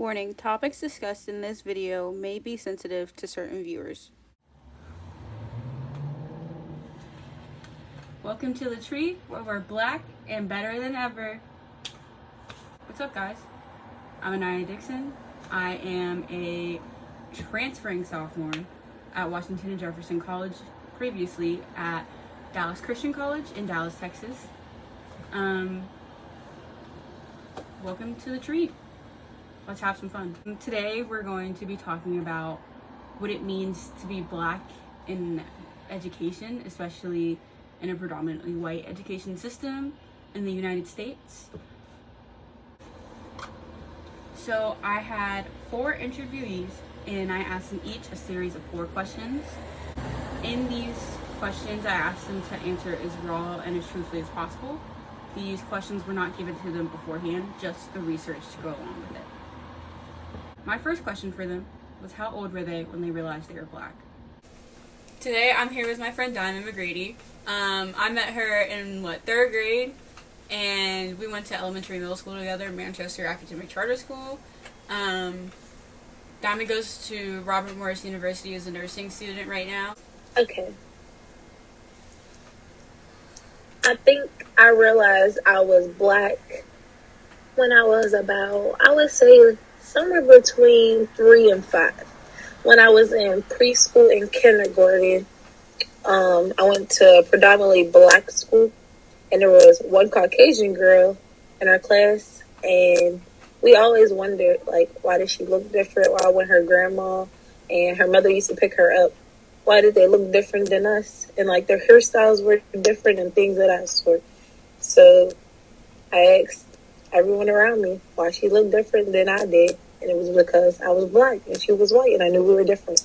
Warning, topics discussed in this video may be sensitive to certain viewers. Welcome to the tree where we're black and better than ever. What's up, guys? I'm Anaya Dixon. I am a transferring sophomore at Washington and Jefferson College, previously at Dallas Christian College in Dallas, Texas. Welcome to the tree. Let's have some fun. Today we're going to be talking about what it means to be black in education, especially in a predominantly white education system in the United States. So I had 4 interviewees and I asked them each a series of 4 questions. In these questions, I asked them to answer as raw and as truthfully as possible. These questions were not given to them beforehand, just the research to go along with it. My first question for them was, how old were they when they realized they were black? Today I'm here with my friend Diamond McGrady. I met her in 3rd grade, and we went to elementary and middle school together, Manchester Academic Charter School. Diamond goes to Robert Morris University as a nursing student right now. Okay. I think I realized I was black when I was about, I would say, somewhere between 3 and 5. When I was in preschool and kindergarten, I went to a predominantly black school, and there was one Caucasian girl in our class, and we always wondered, why did she look different? Why wasn't her grandma and her mother used to pick her up? Why did they look different than us? And, their hairstyles were different and things of that sort. So I asked everyone around me why she looked different than I did. And it was because I was black and she was white and I knew we were different.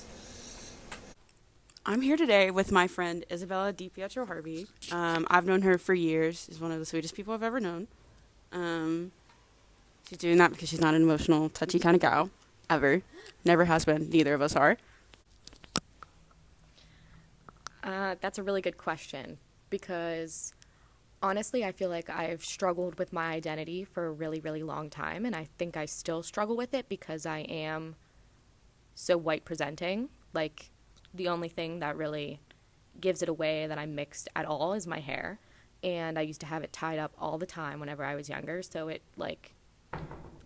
I'm here today with my friend Isabella DiPietro Harvey. I've known her for years. She's one of the sweetest people I've ever known. She's doing that because she's not an emotional, touchy kind of gal, ever. Never has been. Neither of us are. That's a really good question because honestly, I feel like I've struggled with my identity for a really, really long time, and I think I still struggle with it because I am so white presenting. The only thing that really gives it away that I'm mixed at all is my hair, and I used to have it tied up all the time whenever I was younger, so it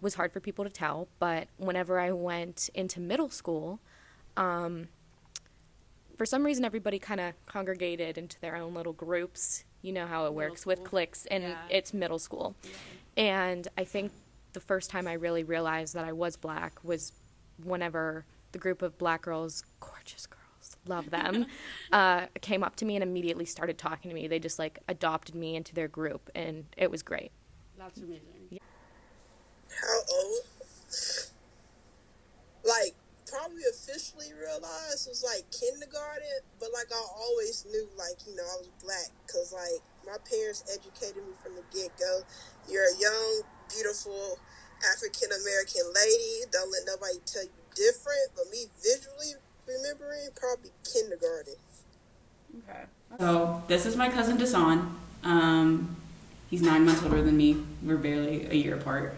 was hard for people to tell. But whenever I went into middle school, for some reason everybody kind of congregated into their own little groups. You know how it works with cliques, and it's middle school. Yeah. And I think the first time I really realized that I was black was whenever the group of black girls, gorgeous girls, love them, came up to me and immediately started talking to me. They just adopted me into their group, and it was great. That's amazing. Yeah. How old? Probably officially realized was kindergarten, but I always knew I was black because my parents educated me from the get-go. You're a young, beautiful African American lady. Don't let nobody tell you different. But me visually remembering, probably kindergarten. Okay. So this is my cousin Dasan. He's 9 months older than me. We're barely a year apart.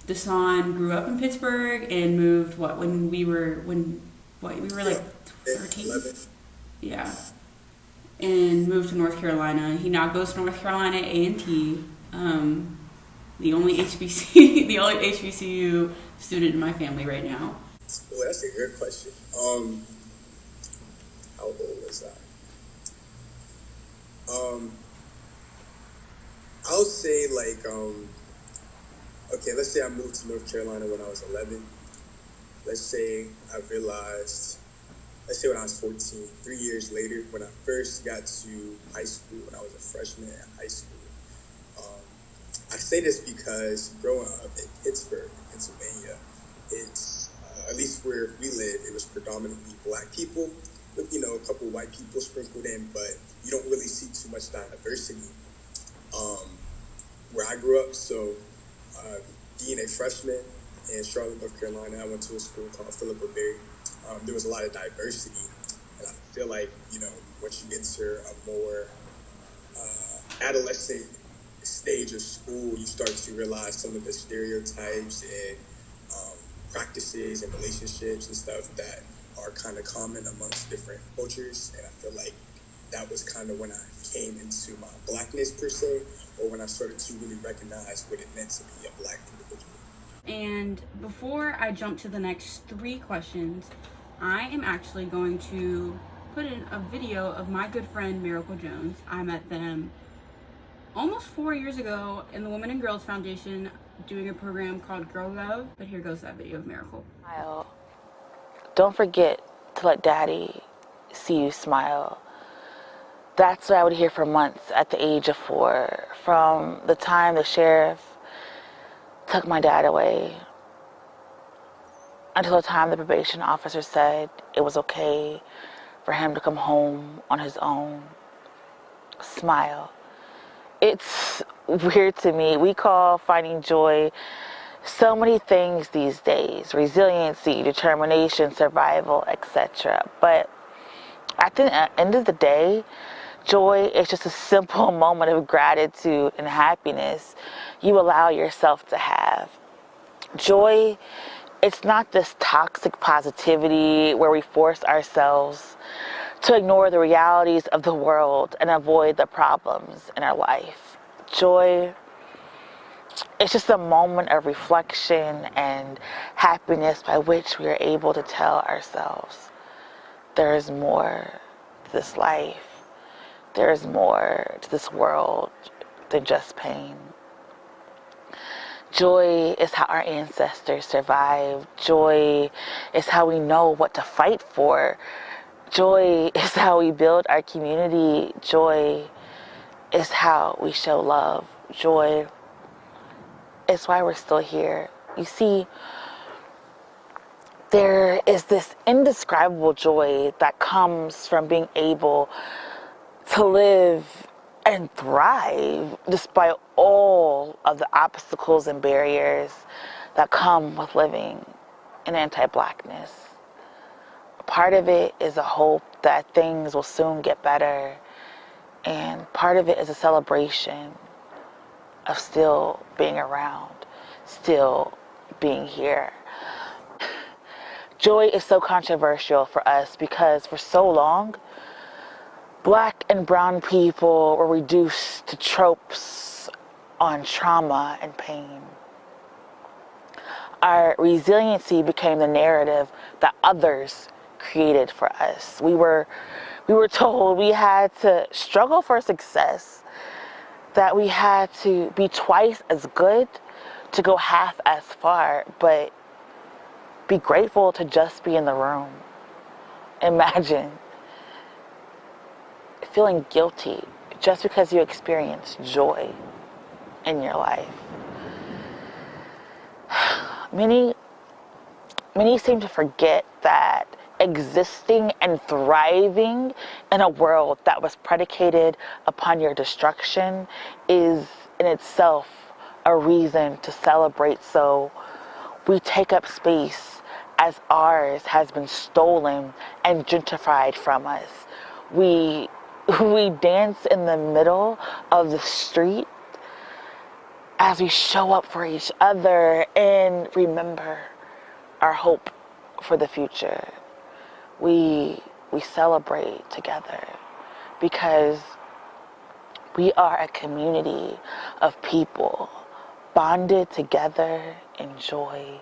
Dasan grew up in Pittsburgh and moved when we were 13? 11. Yeah. And moved to North Carolina. He now goes to North Carolina A&T. The only HBCU student in my family right now. Well, that's a good question. How old was I? I'll say okay, let's say I moved to North Carolina when I was 11. Let's say I realized, when I was 14, 3 years later, when I first got to high school, when I was a freshman in high school. I say this because growing up in Pittsburgh, Pennsylvania, it's, at least where we live, it was predominantly black people with, a couple white people sprinkled in, but you don't really see too much diversity where I grew up. So being a freshman in Charlotte, North Carolina, I went to a school called Philip Berry. There was a lot of diversity, and I feel once you get to a more adolescent stage of school, you start to realize some of the stereotypes and practices and relationships and stuff that are kind of common amongst different cultures. And I feel like that was kind of when I came into my blackness per se, or when I started to really recognize what it meant to be a black individual. And before I jump to the next 3 questions, I am actually going to put in a video of my good friend Miracle Jones. I met them almost 4 years ago in the Women and Girls Foundation doing a program called GirlGov. But here goes that video of Miracle. Smile. Don't forget to let Daddy see you smile. That's what I would hear for months at the age of 4, from the time the sheriff took my dad away until the time the probation officer said it was okay for him to come home on his own. Smile. It's weird to me. We call finding joy so many things these days: resiliency, determination, survival, etc. But at the end of the day, joy is just a simple moment of gratitude and happiness you allow yourself to have. Joy, it's not this toxic positivity where we force ourselves to ignore the realities of the world and avoid the problems in our life. Joy, it's just a moment of reflection and happiness by which we are able to tell ourselves there is more to this life. There is more to this world than just pain. Joy is how our ancestors survived. Joy is how we know what to fight for. Joy is how we build our community. Joy is how we show love. Joy is why we're still here. You see, there is this indescribable joy that comes from being able to live and thrive despite all of the obstacles and barriers that come with living in anti-blackness. Part of it is a hope that things will soon get better, and part of it is a celebration of still being around, still being here. Joy is so controversial for us because for so long, Black and brown people were reduced to tropes on trauma and pain. Our resiliency became the narrative that others created for us. We were told we had to struggle for success, that we had to be twice as good to go half as far, but be grateful to just be in the room. Imagine feeling guilty just because you experience joy in your life. Many seem to forget that existing and thriving in a world that was predicated upon your destruction is in itself a reason to celebrate. So we take up space as ours has been stolen and gentrified from us. We dance in the middle of the street as we show up for each other and remember our hope for the future. We celebrate together because we are a community of people bonded together in joy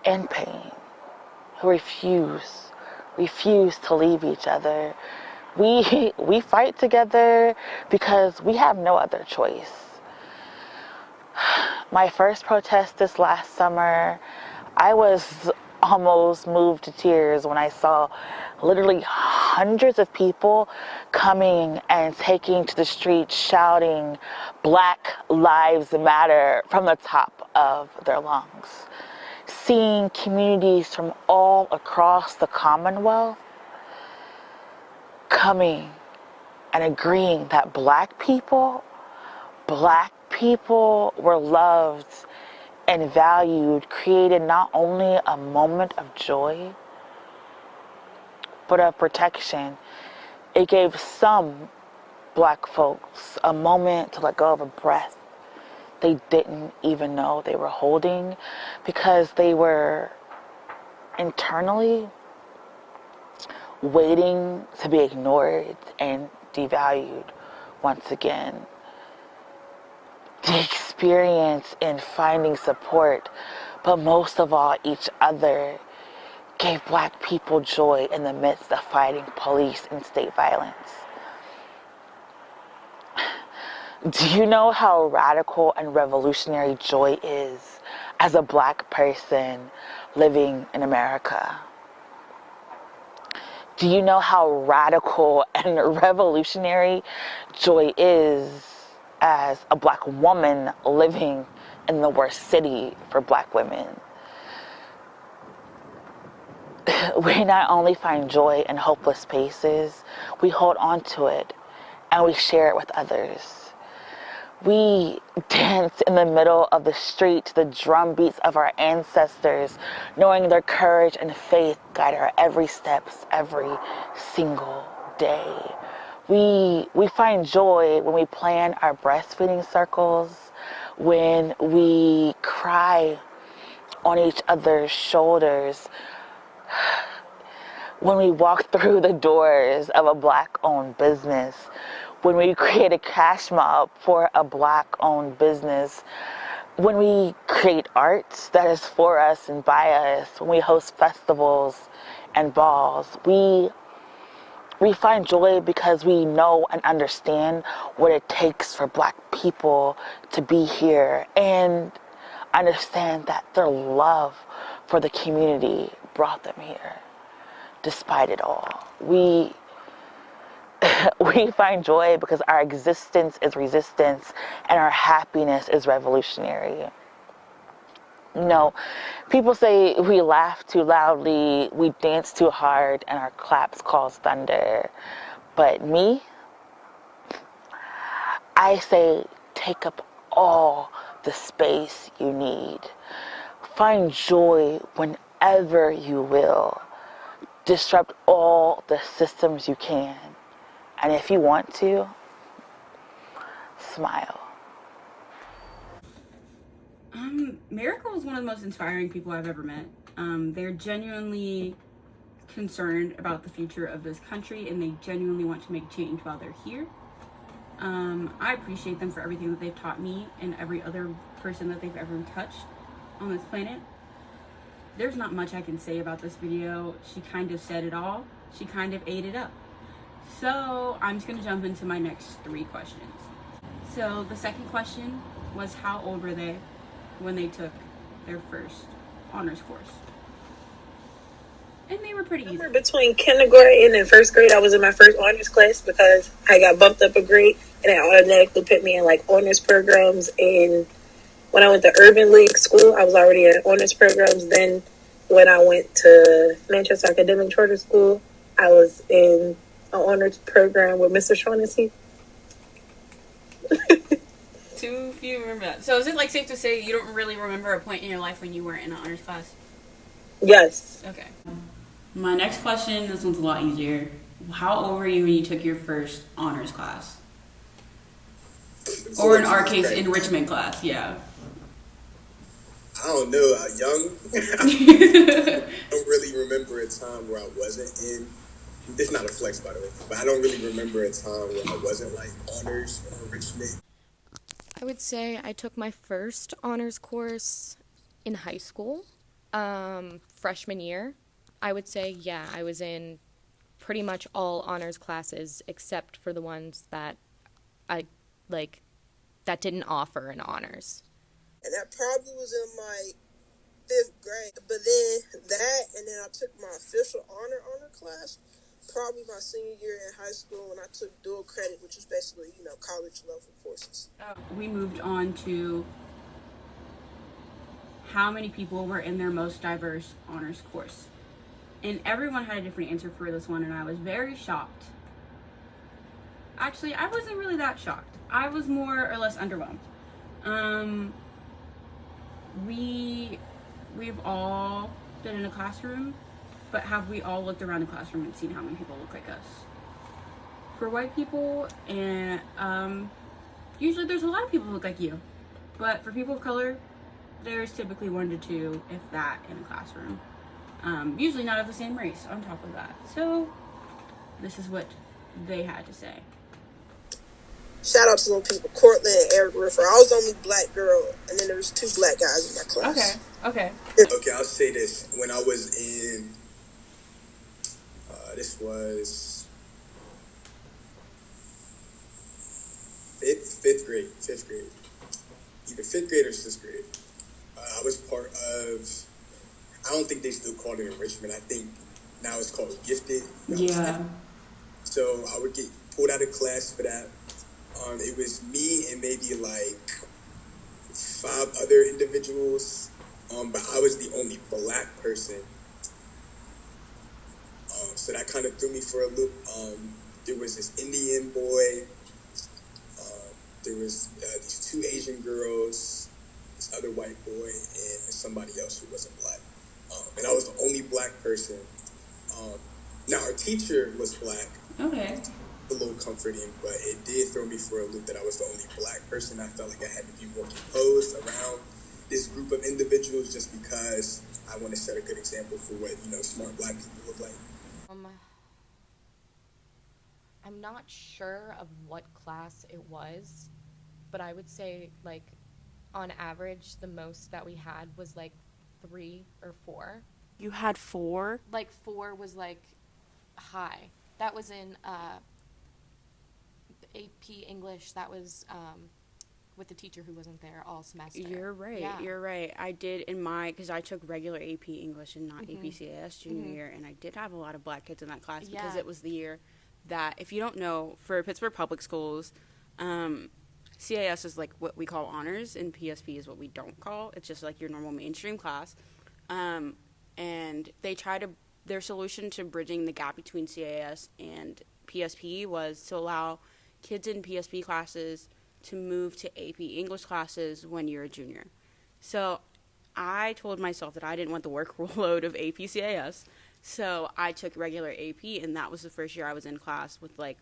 and pain, who refuse to leave each other. We fight together because we have no other choice. My first protest this last summer, I was almost moved to tears when I saw literally hundreds of people coming and taking to the streets shouting "Black Lives Matter" from the top of their lungs. Seeing communities from all across the Commonwealth coming and agreeing that Black people were loved and valued created not only a moment of joy, but of protection. It gave some Black folks a moment to let go of a breath they didn't even know they were holding, because they were internally waiting to be ignored and devalued once again. The experience in finding support, but most of all each other, gave Black people joy in the midst of fighting police and state violence. Do you know how radical and revolutionary joy is as a Black person living in America? Do you know how radical and revolutionary joy is as a Black woman living in the worst city for Black women? We not only find joy in hopeless spaces, we hold on to it and we share it with others. We dance in the middle of the street to the drum beats of our ancestors, knowing their courage and faith guide our every steps every single day. We find joy when we plan our breastfeeding circles, when we cry on each other's shoulders, when we walk through the doors of a Black-owned business, when we create a cash mob for a Black-owned business, when we create art that is for us and by us, when we host festivals and balls, we find joy because we know and understand what it takes for Black people to be here, and understand that their love for the community brought them here. Despite it all, we find joy because our existence is resistance and our happiness is revolutionary. You know, people say we laugh too loudly, we dance too hard, and our claps cause thunder. But me, I say take up all the space you need. Find joy whenever you will. Disrupt all the systems you can. And if you want to, smile. Miracle is one of the most inspiring people I've ever met. They're genuinely concerned about the future of this country, and they genuinely want to make change while they're here. I appreciate them for everything that they've taught me and every other person that they've ever touched on this planet. There's not much I can say about this video. She kind of said it all. She kind of ate it up. So I'm just going to jump into my next 3 questions. So the second question was, how old were they when they took their first honors course? And they were pretty easy. Between kindergarten and first grade, I was in my first honors class because I got bumped up a grade, and it automatically put me in like honors programs. And when I went to Urban League School, I was already in honors programs. Then when I went to Manchester Academic Charter School, I was in an honors program with Mr. Shaughnessy. Too few remember that. So is it like safe to say you don't really remember a point in your life when you were in an honors class? Yes. Okay. My next question, this one's a lot easier. How old were you when you took your first honors class? Or in our case, enrichment class, yeah. I don't know, young. I don't really remember a time where I wasn't in. It's not a flex, by the way, but I don't really remember a time where I wasn't like honors or enrichment. I would say I took my first honors course in high school, freshman year. I would say, yeah, I was in pretty much all honors classes except for the ones that that didn't offer an honors. And that probably was in my 5th grade. But then that, and then I took my official honor class, probably my senior year in high school when I took dual credit, which is basically, college level courses. We moved on to how many people were in their most diverse honors course. And everyone had a different answer for this one, and I was very shocked. Actually, I wasn't really that shocked. I was more or less underwhelmed. We've all been in a classroom, but have we all looked around the classroom and seen how many people look like us? For white people, and usually there's a lot of people who look like you. But for people of color, there's typically 1 to 2, if that, in a classroom. Usually not of the same race on top of that. So this is what they had to say. Shout out to some people, Cortland and Eric Riffer. I was the only black girl, and then there was 2 black guys in my class. Okay. Okay, I'll say this. When I was in, this was fifth grade, either 5th grade or 6th grade. I was part of, I don't think they still call it enrichment. I think now it's called gifted. Yeah. So I would get pulled out of class for that. It was me and maybe like 5 other individuals, but I was the only black person. So that kind of threw me for a loop. There was this Indian boy. There was these 2 Asian girls, this other white boy, and somebody else who wasn't black. And I was the only black person. Now, our teacher was black. Okay. A little comforting, but it did throw me for a loop that I was the only black person. I felt like I had to be more composed around this group of individuals just because I want to set a good example for what, smart black people look like. I'm not sure of what class it was, but I would say, like, on average, the most that we had was, like, 3 or 4. You had 4? Like, 4 was, like, high. That was in AP English. That was with the teacher who wasn't there all semester. You're right. Yeah. You're right. I did in because I took regular AP English and not AP CAS junior year, and I did have a lot of black kids in that class because it was the year that, if you don't know, for Pittsburgh public schools, CAS is like what we call honors, and PSP is what we don't call. It's just like your normal mainstream class. And they their solution to bridging the gap between CAS and PSP was to allow kids in PSP classes to move to AP English classes when you're a junior. So I told myself that I didn't want the workload of AP CAS, so I took regular AP, and that was the first year I was in class with, like,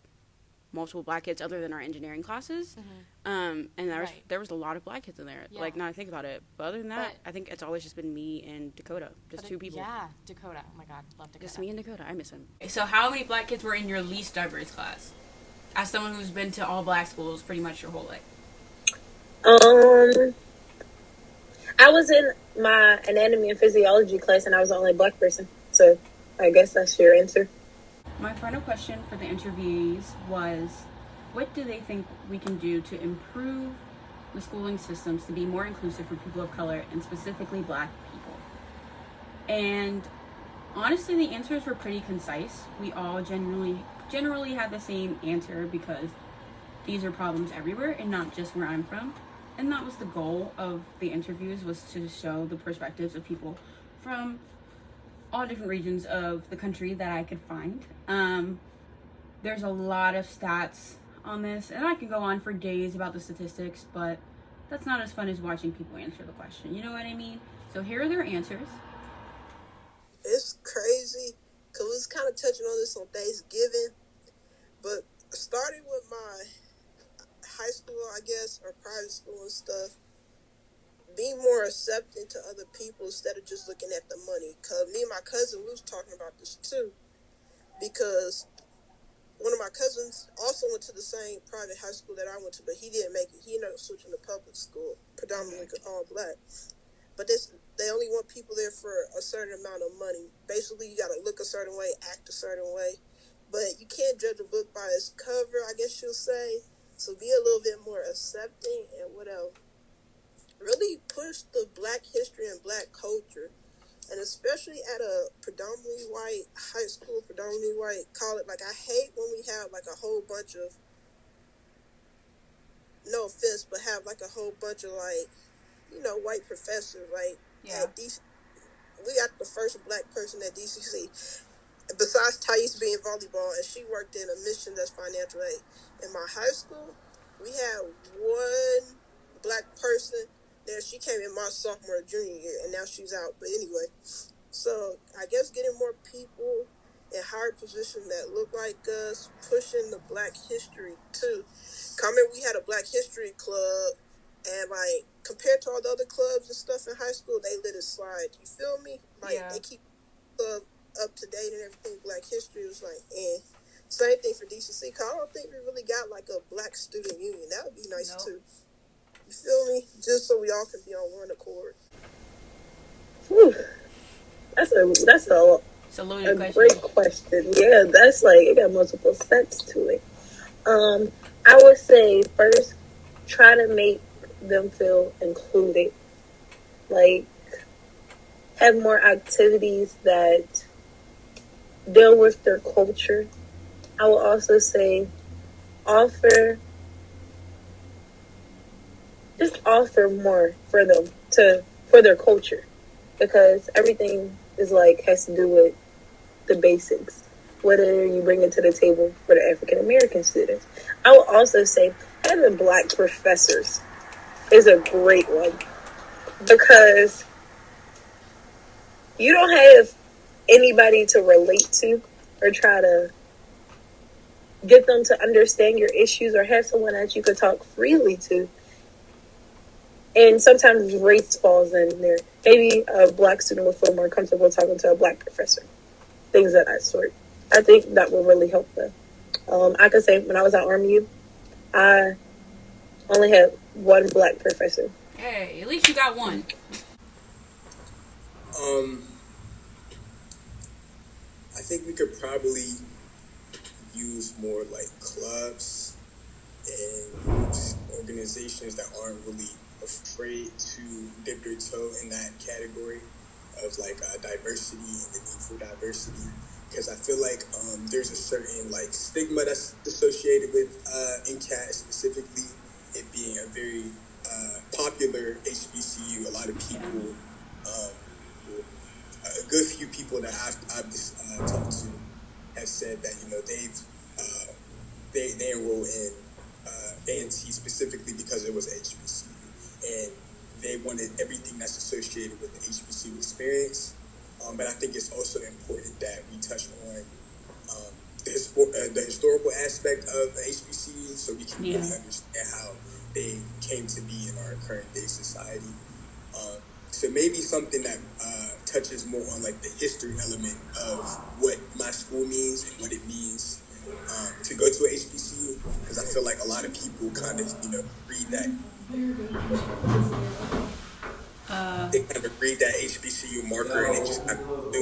multiple black kids other than our engineering classes. And there was a lot of black kids in there, like, now I think about it. But other than that, I think it's always just been me and Dakota, just 2 people. Yeah, Dakota. Oh, my God. Love Dakota. Just me and Dakota. I miss him. So how many black kids were in your least diverse class? As someone who's been to all black schools pretty much your whole life. I was in my anatomy and physiology class, and I was the only black person. So I guess that's your answer. My final question for the interviewees was, what do they think we can do to improve the schooling systems to be more inclusive for people of color, and specifically black people? And honestly, the answers were pretty concise. We all generally had the same answer, because these are problems everywhere and not just where I'm from. And that was the goal of the interviews, was to show the perspectives of people from all different regions of the country that I could find. There's a lot of stats on this, and I could go on for days about the statistics, but that's not as fun as watching people answer the question. You know what I mean? So here are their answers. It's crazy, because we was kind of touching on this on Thanksgiving, but starting with my high school, I guess, or private school and stuff, be more accepting to other people instead of just looking at the money. Because me and my cousin, we was talking about this too, because one of my cousins also went to the same private high school that I went to, but he didn't make it. He ended up switching to public school, predominantly all black. But they only want people there for a certain amount of money. Basically, you got to look a certain way, act a certain way. But you can't judge a book by its cover, I guess you'll say. So be a little bit more accepting, and what else? Really push the black history and black culture. And especially at a predominantly white high school, predominantly white college. Like, I hate when we have, like, a whole bunch of, no offense, but have, like, a whole bunch of, like, white professors. Like, at DC, we got the first black person at DCC. Besides Thais being volleyball, and she worked in a mission that's financial aid. In my high school, we had one black person there. She came in my sophomore or junior year, and now she's out. But anyway, so I guess getting more people in higher positions that look like us, pushing the black history too. We had a black history club, and like compared to all the other clubs and stuff in high school, they let it slide. You feel me? Like, Yeah. they keep the club up to date and everything. Black history was like, Same thing for DCC, because I don't think we really got, like, a black student union. That would be nice, too. You feel me? Just so we all can be on one accord. Whew. That's a It's a loaded question. great question. Yeah, that's like, it got multiple steps to it. I would say first, try to make them feel included. Like, have more activities that deal with their culture. I will also say offer more for them for their culture, because everything is like has to do with the basics. What are you bringing to the table for the African American students? I will also say having black professors is a great one, because you don't have anybody to relate to or try to get them to understand your issues or have someone that you could talk freely to. And sometimes race falls in there. Maybe a black student will feel more comfortable talking to a black professor. Things of that sort. I think that will really help them. I could say when I was at RMU, I only had one black professor. Hey, at least you got one. I think we could probably use more like clubs and organizations that aren't really afraid to dip their toe in that category of like diversity and the need for diversity, because I feel like there's a certain like stigma that's associated with NCAT, specifically it being a very popular HBCU. A lot of people, a good few people that I've talked to have said that they enroll in A&T specifically because it was HBCU, and they wanted everything that's associated with the HBCU experience. But I think it's also important that we touch on the historical aspect of the HBCU, so we can really understand how they came to be in our current day society. So maybe something that touches more on like the history element of what my school means and what it means to go to a HBCU, because I feel like a lot of people kind of read that they kind of read that HBCU marker and they just kind of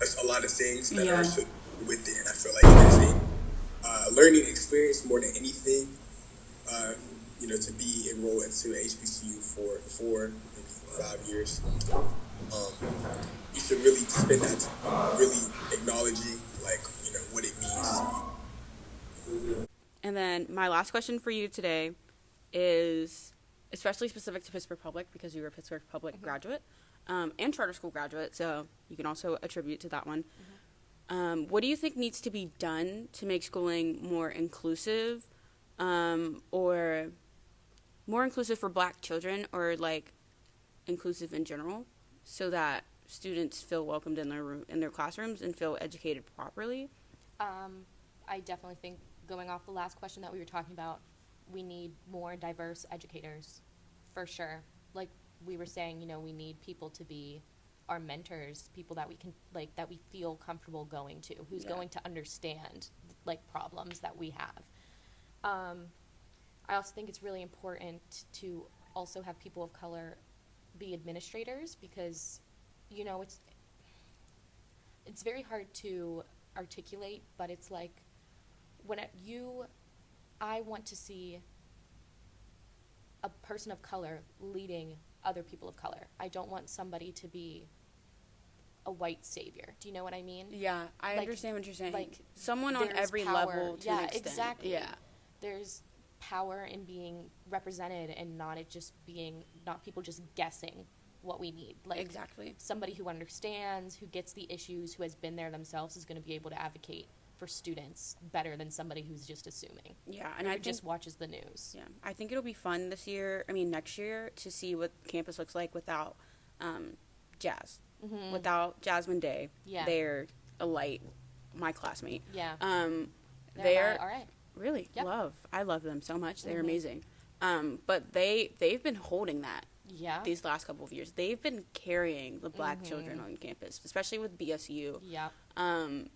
assume a lot of things that are associated with it. And I feel like it is a learning experience more than anything. To be enrolled into HBCU for 4, maybe 5 years. You should really spend that time really acknowledging what it means. And then my last question for you today is especially specific to Pittsburgh Public, because you were a Pittsburgh Public graduate and charter school graduate, so you can also attribute to that one. What do you think needs to be done to make schooling more inclusive, or more inclusive for Black children, or like inclusive in general, so that students feel welcomed in their classrooms and feel educated properly? I definitely think, going off the last question that we were talking about, we need more diverse educators, for sure. Like we were saying, we need people to be our mentors, people that we can that we feel comfortable going to, who's going to understand problems that we have. I also think it's really important to also have people of color be administrators, because it's very hard to articulate, but it's like I want to see a person of color leading other people of color. I don't want somebody to be a white savior. Do you know what I mean? Yeah, I understand what you're saying. Someone on every level to an extent. Exactly. Yeah. There's power in being represented and not people just guessing what we need. Exactly. Somebody who understands, who gets the issues, who has been there themselves, is going to be able to advocate for students better than somebody who's just assuming. Yeah, and I think, just watches the news. Yeah, I think it'll be fun next year, to see what campus looks like without Jazz, without Jasmine Day. Yeah, they're a light, my classmate. Yeah, they're all right. Really, yep. I love them so much. They're amazing. But they've been holding that Yeah. these last couple of years. They've been carrying the Black children on campus, especially with BSU. Yeah. And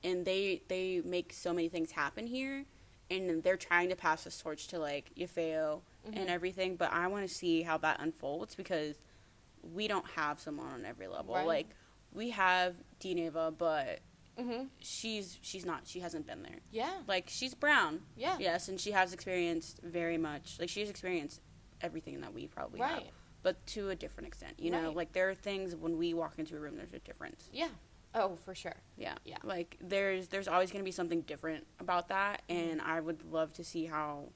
they make so many things happen here, and they're trying to pass this torch to, like, Yafeo and everything, but I want to see how that unfolds, because we don't have someone on every level. Right. Like, we have Dineva, but she hasn't been there. Yeah. Like, she's brown. Yeah. Yes, and she has experienced very much, like, she's experienced everything that we probably have, Right. but to a different extent, you know? Right. Like, there are things when we walk into a room, there's a difference. Yeah. Oh, for sure. Yeah. Yeah. Like, there's always going to be something different about that, and I would love to see how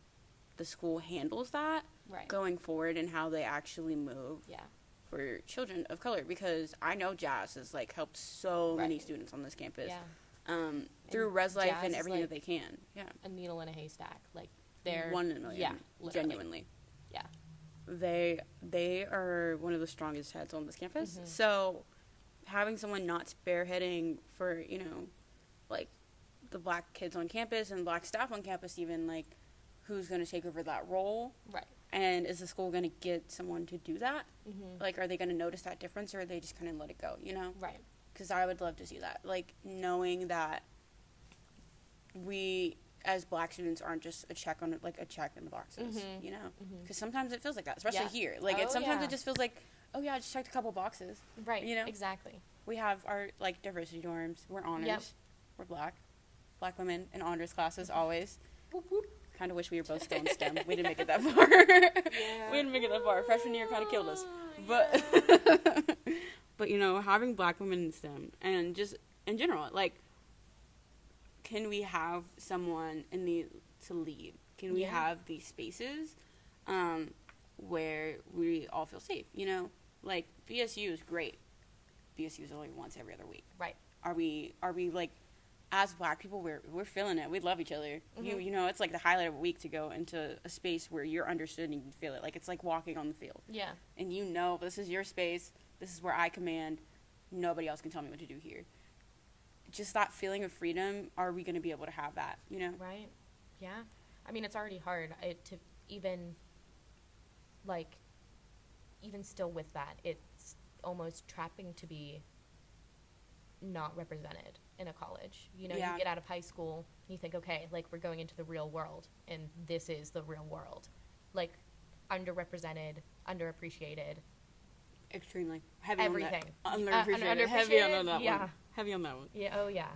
the school handles that Right. going forward, and how they actually move Yeah. for children of color, because I know Jazz has, like, helped so many students on this campus Yeah. through And Res Life Jazz and is, everything like, that they can. Yeah. A needle in a haystack. Like, they're 1 in a million. Yeah. Literally. Genuinely. Yeah. They are one of the strongest heads on this campus. So having someone not spearheading for, you know, like, the Black kids on campus and Black staff on campus, even, like, who's going to take over that role? Right. And is the school going to get someone to do that? Like, are they going to notice that difference, or are they just kind of let it go, you know? Right. Because I would love to see that. Like, knowing that we, as Black students, aren't just a check in the boxes, you know? Because sometimes it feels like that, especially here. Like, sometimes it just feels like, oh, yeah, I just checked a couple boxes. Right. You know? Exactly. We have our, like, diversity dorms. We're honors. Yep. We're Black women in honors classes, always. Whoop, whoop. Kind of wish we were both still in STEM. We didn't make it that far. We didn't make it that far. Freshman year kind of killed us. But, but, you know, having Black women in STEM, and just in general, like, can we have someone to lead? Can we have these spaces where we all feel safe, you know? Like, BSU is great. BSU is only once every other week. Right. Are we like, as Black people, we're feeling it. We love each other. You know, it's like the highlight of a week to go into a space where you're understood and you can feel it. Like, it's like walking on the field. Yeah. And you know, this is your space. This is where I command. Nobody else can tell me what to do here. Just that feeling of freedom, are we going to be able to have that, you know? Right. Yeah. I mean, it's already hard to even, like, even still with that, it's almost trapping to be not represented in a college. You know, Yeah. you get out of high school, you think, okay, like, we're going into the real world, and this is the real world. Like, underrepresented, underappreciated. Extremely. Heavy Everything. on that. Underappreciated. Heavy on that yeah. one. Heavy on that one. Yeah, oh yeah.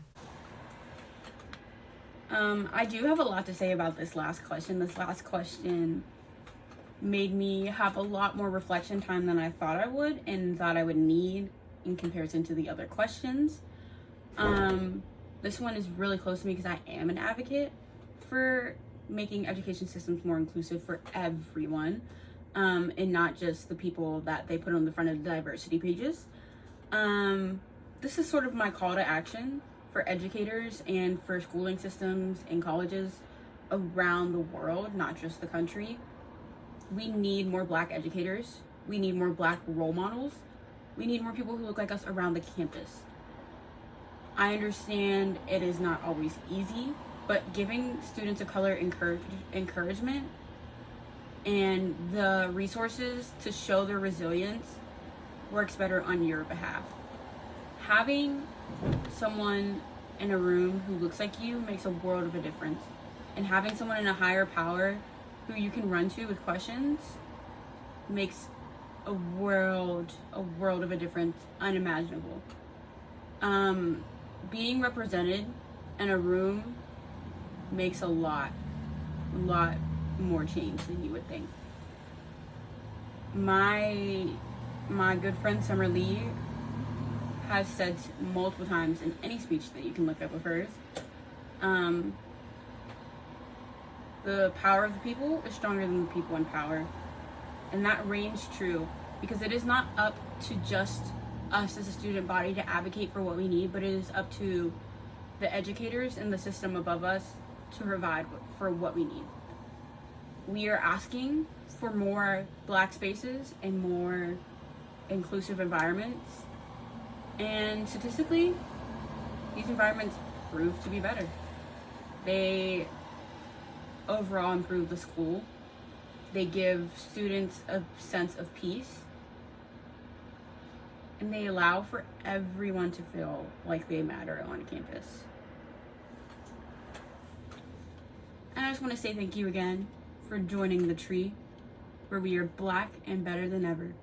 I do have a lot to say about this last question. This last question made me have a lot more reflection time than I thought I would, and thought I would need in comparison to the other questions. This one is really close to me because I am an advocate for making education systems more inclusive for everyone, and not just the people that they put on the front of the diversity pages. This is sort of my call to action for educators and for schooling systems and colleges around the world, not just the country. We need more Black educators. We need more Black role models. We need more people who look like us around the campus. I understand it is not always easy, but giving students of color encouragement and the resources to show their resilience works better on your behalf. Having someone in a room who looks like you makes a world of a difference. And having someone in a higher power who you can run to with questions makes a world of a difference, unimaginable. Being represented in a room makes a lot more change than you would think. My good friend Summer Lee has said multiple times in any speech that you can look up of hers, the power of the people is stronger than the people in power. And that reigns true, because it is not up to just us as a student body to advocate for what we need, but it is up to the educators in the system above us to provide for what we need. We are asking for more Black spaces and more inclusive environments, and statistically, these environments prove to be better. They overall improve the school, They give students a sense of peace. And they allow for everyone to feel like they matter on campus. And I just want to say thank you again for joining the tree, where we are Black and better than ever.